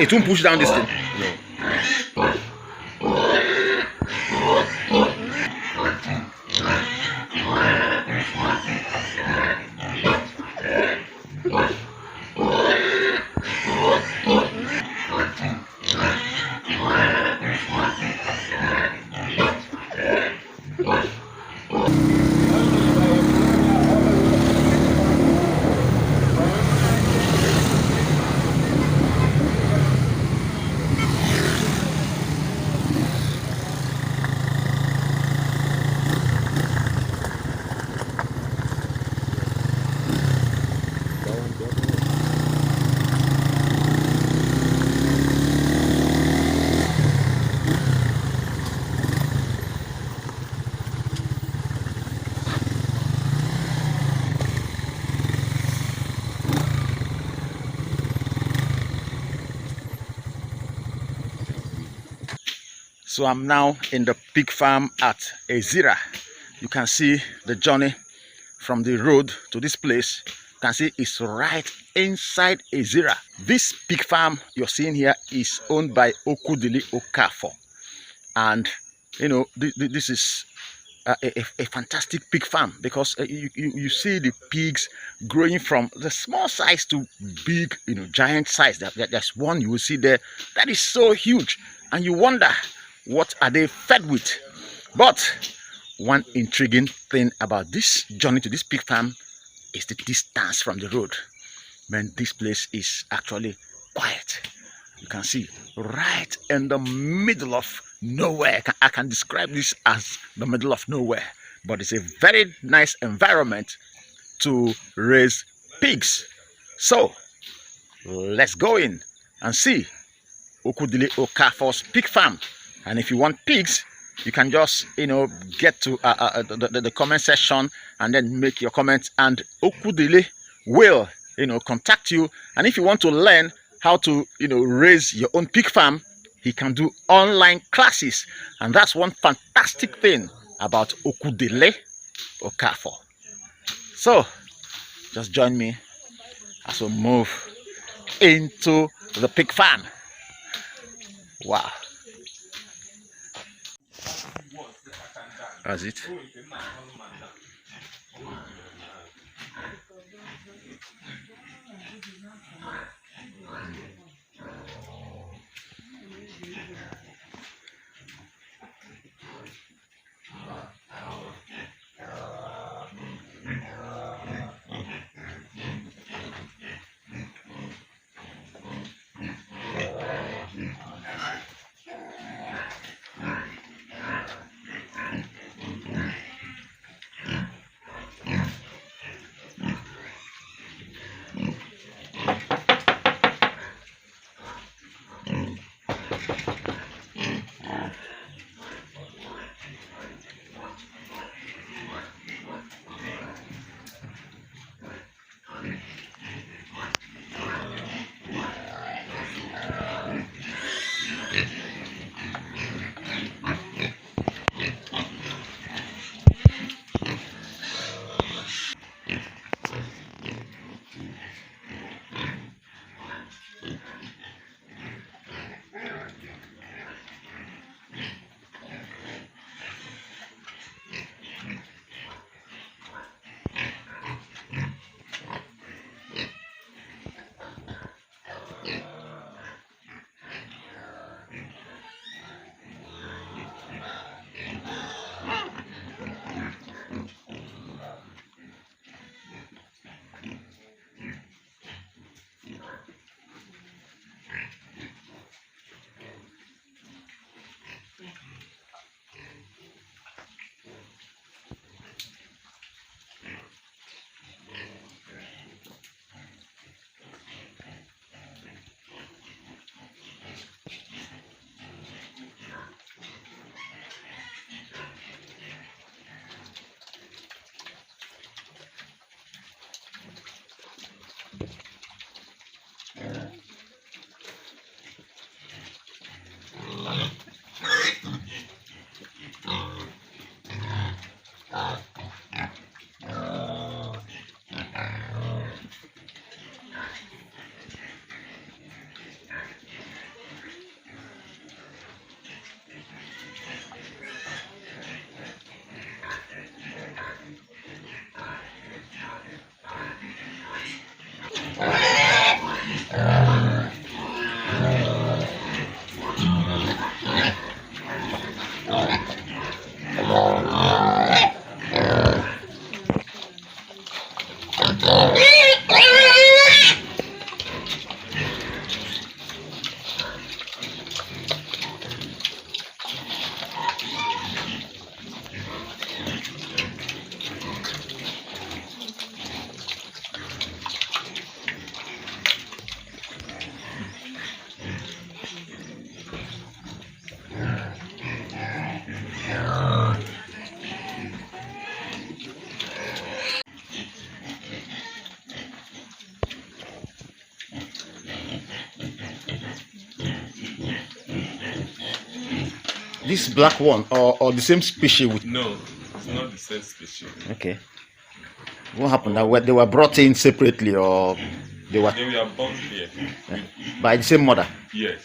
It won't push down this thing. So I'm now in the pig farm at Ezira. You can see the journey from the road to this place. You can see it's right inside Ezira. This pig farm you're seeing here is owned by Okudili Okafor. And you know, this is a fantastic pig farm, because you see the pigs growing from the small size to big, you know, giant size. There's one you will see there that is so huge, and you wonder, what are they fed with? But one intriguing thing about this journey to this pig farm is the distance from the road. Man, this place is actually quiet. You can see right in the middle of nowhere. I can describe this as the middle of nowhere, but it's a very nice environment to raise pigs. So let's go in and see Okudili Okafor's pig farm. And if you want pigs, you can just, you know, get to the comment section and then make your comments, and Okudili will, you know, contact you. And if you want to learn how to, you know, raise your own pig farm, he can do online classes. And that's one fantastic thing about Okudili Okafor. So just join me as we move into the pig farm. Wow. That's it. This black one or the same species with? No, it's not the same species. Okay. What happened? That they were brought in separately, or they were born here by the same mother? Yes.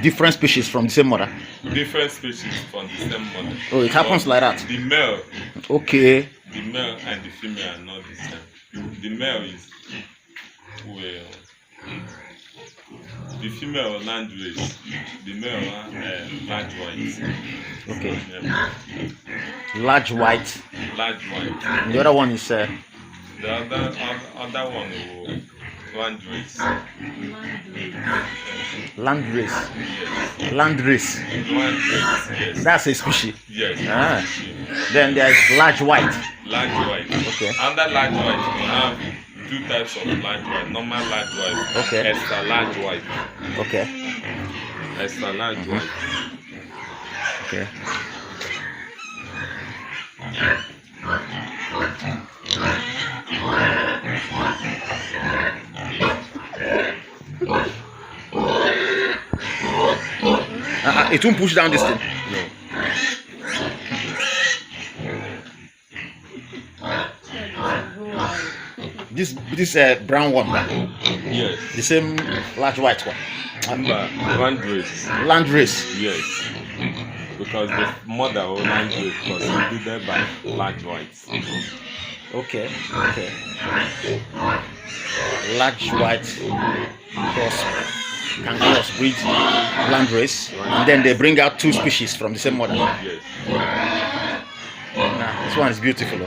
Different species from the same mother? Different species from the same mother. Oh, it happens like that? The male. Okay. The male and the female are not the same. The male is the female land race. The male large white. Okay. Large white. Large white. And the other one is the other one land race. Land race. Yes. Land race. Land race. Yes. That's a species. Yes. Ah. Then there is large white. Large white. Okay. Under large white, we have two types of large white. Normal large white. Okay. Extra large white. Okay. Extra large white. Okay. It won't push down this thing. No. This brown one. Yes. The same large white one. Land race. Land race. Yes. Because the mother or land race was included by large whites. Okay. Okay. Large white can crossbreed land race, and then they bring out two species from the same mother. Yes. Nah, this one is beautiful.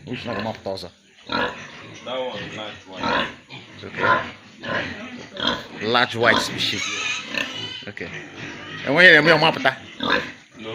Which one of those? That one large white. Okay. Large white species. Okay. And when you're on map, No.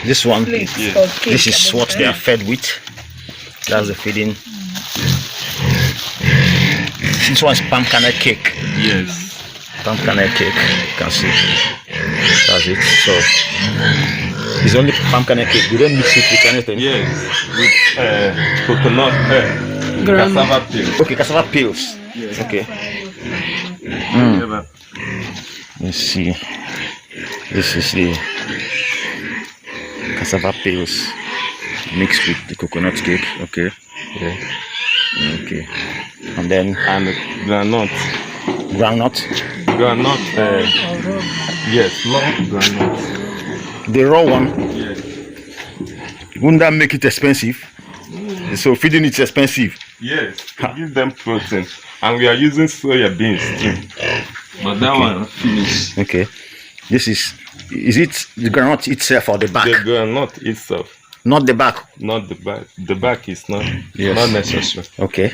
This one, this is what they are fed with. That's the feeding. This one's palm kernel cake. Yes. Palm kernel cake. You can see. That's it. So it's only palm kernel cake. You don't mix it with anything. Yes. With coconut, cassava peels. Okay, cassava peels. Yes. Okay. Mm. Let's see. This is the cassava peels mixed with the coconut cake. Okay. Yeah. Okay. And then Groundnut. Yes, long groundnut. The raw one. Yes. Wouldn't that make it expensive? So feeding it's expensive. Yes, to give them protein. And we are using soya beans too. But that one finished. Okay. This is it the groundnut itself or the back? The groundnut itself. Not the back. Not the back. The back is not Yes. not necessary. Okay.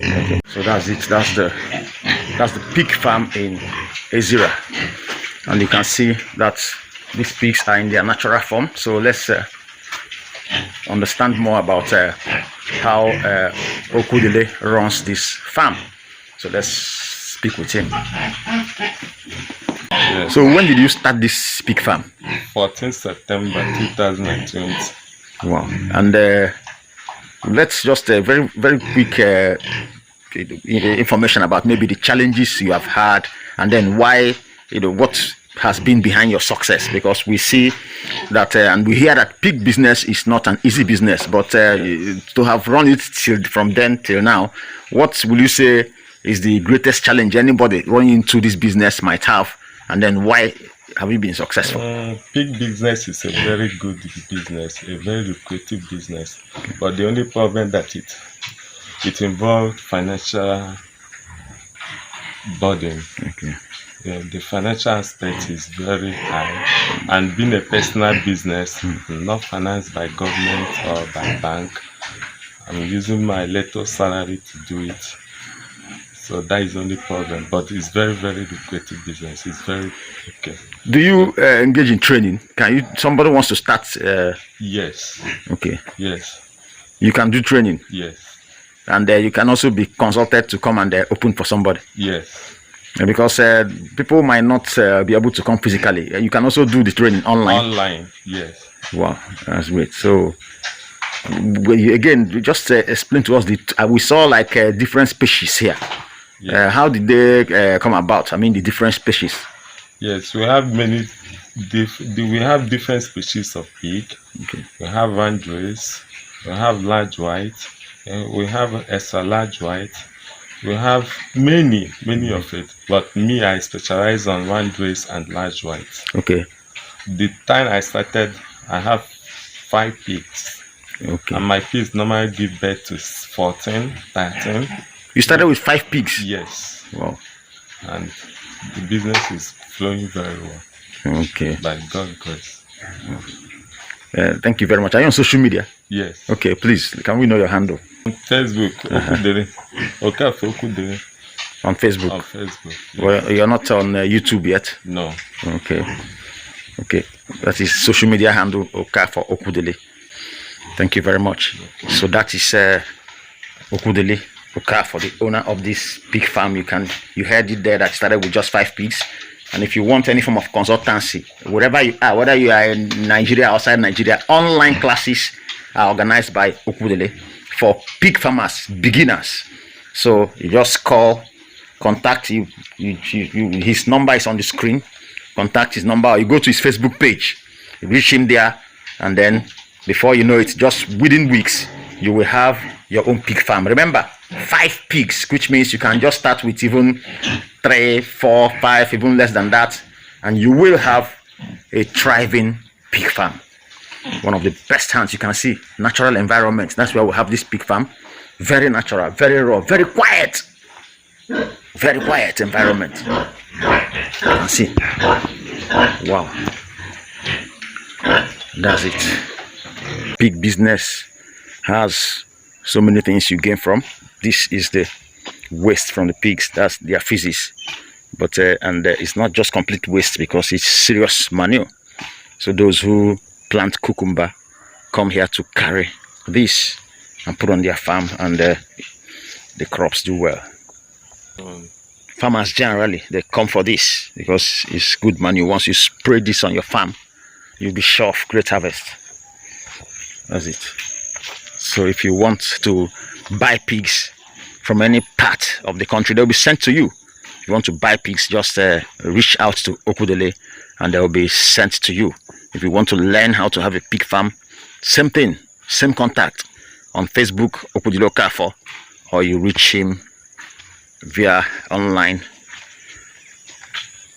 Okay. So that's it. That's the pig farm in Ezira, and you can see that these pigs are in their natural form. So let's understand more about how Okudele runs this farm. So let's speak with him. Yes. So when did you start this pig farm? 14 September 2020. Wow. And let's just very quick information about maybe the challenges you have had, and then why, what has been behind your success, because we see that and we hear that pig business is not an easy business, but to have run it from then till now, what will you say is the greatest challenge anybody running into this business might have, and then why have you been successful? Pig business is a very good business, a very lucrative business, but the only problem that it involves financial burden. Okay. Yeah, the financial aspect is very high, and being a personal business, not financed by government or by bank, I'm using my little salary to do it. So that is the only problem, but it's very, very lucrative business. It's very okay. Do you engage in training? Can you? Somebody wants to start. Yes. Okay. Yes. You can do training. Yes. And you can also be consulted to come and open for somebody. Yes. Because people might not be able to come physically. You can also do the training online. Online, yes. Wow, that's great. So, again, just explain to us we saw like different species here. Yeah. How did they come about? I mean, the different species. Yes, we have many. We have different species of pig. Okay. We have Vandrace. We have large white. We have extra large white. We have many of it, but me, I specialize on Vandrace and large white. Okay. The time I started, I have 5 pigs. Okay. And my pigs normally give birth to 14, 13. You started with 5 pigs? Yes. Wow. And the business is flowing very well. Okay. By God's grace. Thank you very much. Are you on social media? Yes. Okay, please, can we know your handle? On Facebook, Okudele. Okudele. On Facebook? On Facebook. Yes. Well, you're not on YouTube yet? No. Okay. Okay. That is social media handle for Okudele. Thank you very much. Okay. So that is Okudele for the owner of this pig farm. You heard it there that started with just 5 pigs. And if you want any form of consultancy, wherever you are, whether you are in Nigeria, outside Nigeria, online classes are organized by Okudele for pig farmers, beginners. So you just contact him. His number is on the screen. Contact his number, or you go to his Facebook page, you reach him there, and then before you know it, just within weeks, you will have your own pig farm. Remember, 5 pigs, which means you can just start with even 3, 4, 5, even less than that, and you will have a thriving pig farm. One of the best hands you can see. Natural environment. That's where we have this pig farm. Very natural, very raw, very quiet. Very quiet environment. You can see. Wow. That's it. Pig business has so many things you gain from. This is the waste from the pigs. That's their feces. But it's not just complete waste, because it's serious manure. So those who plant cucumber come here to carry this and put on their farm, and the crops do well. Farmers generally, they come for this because it's good manure. Once you spray this on your farm, you'll be sure of great harvest. That's it. So if you want to buy pigs from any part of the country, they'll be sent to you. If you want to buy pigs, just reach out to Okudele and they will be sent to you. If you want to learn how to have a pig farm, same thing, same contact on Facebook, Okudele Okafo, or you reach him via online,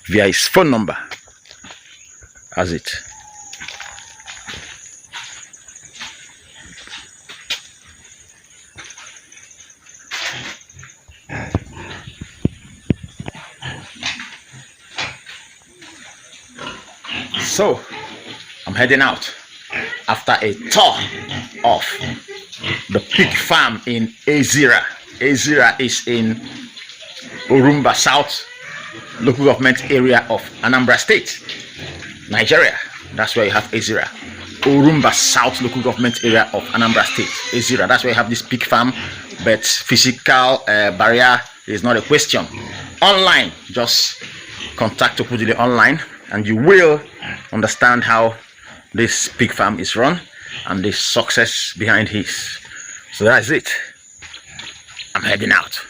via his phone number. As it. So I'm heading out after a tour of the pig farm in Ezira. Ezira is in Orumba South local government area of Anambra State, Nigeria. That's where you have Ezira. Orumba South local government area of Anambra State, Ezira. That's where you have this pig farm, but physical barrier is not a question. Online, just contact Okudele online and you will understand how this pig farm is run and the success behind his. So that's it. I'm heading out.